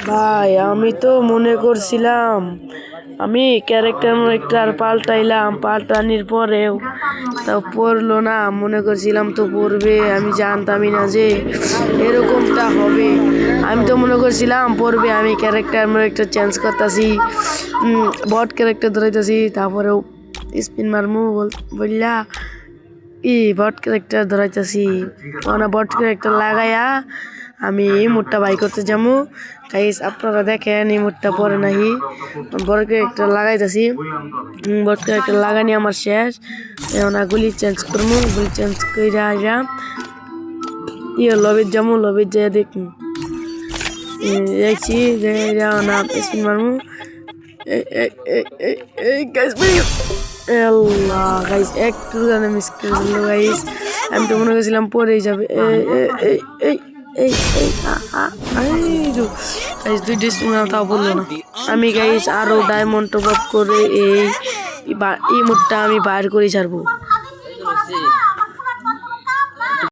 ভাই আমি তো মনে করছিলাম আমি ক্যারেক্টার পাল্টানির পরেও তাও পড়লো না। মনে করছিলাম তো পড়বে, আমি জানতামই না যে এরকমটা হবে। আমি তো মনে করছিলাম পড়বে, আমি ক্যারেক্টার চেঞ্জ করতেছি, বট ক্যারেক্টার ধরাইতেছি, তারপরেও স্পিন মারমু বললা বট ক্যারেক্টার ধরাইতেছি। বট ক্যারেক্টার লাগাইয়া আমি ইমোটটা বাই করতে যাবো। গাইস আপনারা দেখেন ইমোটটা পরে নাহি বট ক্যারেক্টার লাগাইতেছি। বট ক্যারেক্টার লাগানি আমার শেষ। এখন গুলি চেঞ্জ করবো, গুলি চেঞ্জ কইরা লবির যাবো, লবির যাই দেখুন দেখছি না স্পিন মারমু। গাইস একটু জানে মিস করে দিল গাইস। আমি তো মনে করছিলাম পরেই যাবে। দুইটা স্পিন তাও বললো না। আমি গাইস আরো ডায়মন্ড টপ আপ করে এই মুডটা আমি বাইর করে ছাড়বো।